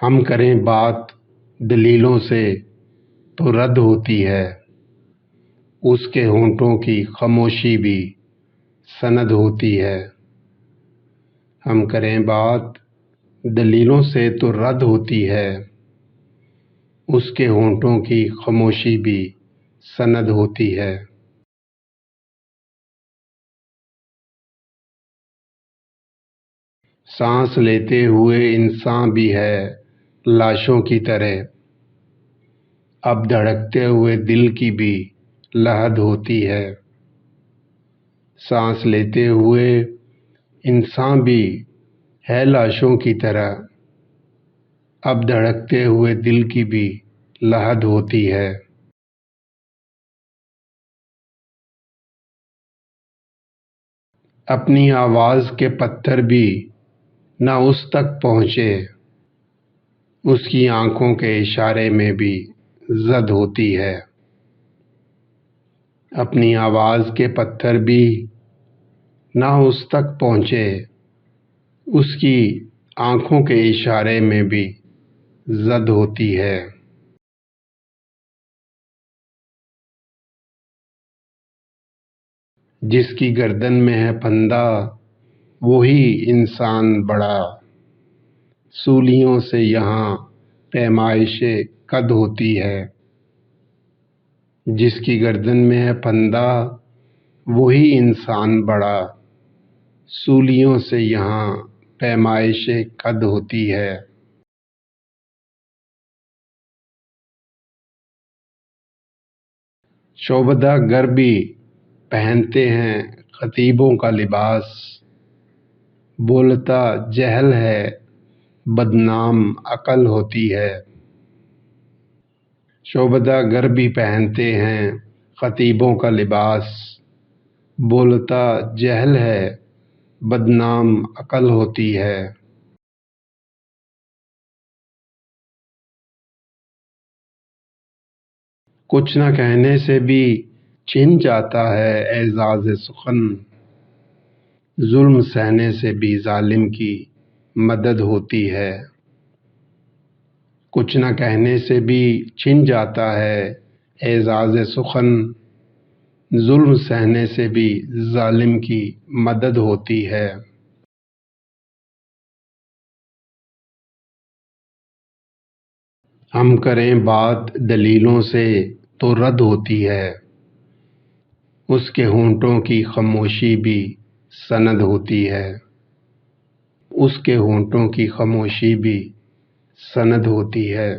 ہم کریں بات دلیلوں سے تو رد ہوتی ہے، اس کے ہونٹوں کی خاموشی بھی سند ہوتی ہے۔ ہم کریں بات دلیلوں سے تو رد ہوتی ہے، اس کے ہونٹوں کی خاموشی بھی سند ہوتی ہے۔ سانس لیتے ہوئے انسان بھی ہے لاشوں کی طرح، اب دھڑکتے ہوئے دل کی بھی لحد ہوتی ہے۔ سانس لیتے ہوئے انسان بھی ہے لاشوں کی طرح، اب دھڑکتے ہوئے دل کی بھی لحد ہوتی ہے۔ اپنی آواز کے پتھر بھی نہ اس تک پہنچے، اس کی آنکھوں کے اشارے میں بھی زد ہوتی ہے۔ اپنی آواز کے پتھر بھی نہ اس تک پہنچے، اس کی آنکھوں کے اشارے میں بھی زد ہوتی ہے۔ جس کی گردن میں ہے پھندا وہی انسان بڑا، سولیوں سے یہاں پیمائش قد ہوتی ہے۔ جس کی گردن میں ہے پھندا وہی انسان بڑا، سولیوں سے یہاں پیمائش قد ہوتی ہے۔ شعبدہ گر بھی پہنتے ہیں خطیبوں کا لباس، بولتا جہل ہے بدنام عقل ہوتی ہے۔ شعبدہ گر بھی پہنتے ہیں خطیبوں کا لباس، بولتا جہل ہے بدنام عقل ہوتی ہے۔ کچھ نہ کہنے سے بھی چھن جاتا ہے اعزاز سخن، ظلم سہنے سے بھی ظالم کی مدد ہوتی ہے۔ کچھ نہ کہنے سے بھی چھن جاتا ہے اعزاز سخن، ظلم سہنے سے بھی ظالم کی مدد ہوتی ہے۔ ہم کریں بات دلیلوں سے تو رد ہوتی ہے، اس کے ہونٹوں کی خاموشی بھی سند ہوتی ہے۔ اس کے ہونٹوں کی خاموشی بھی سند ہوتی ہے۔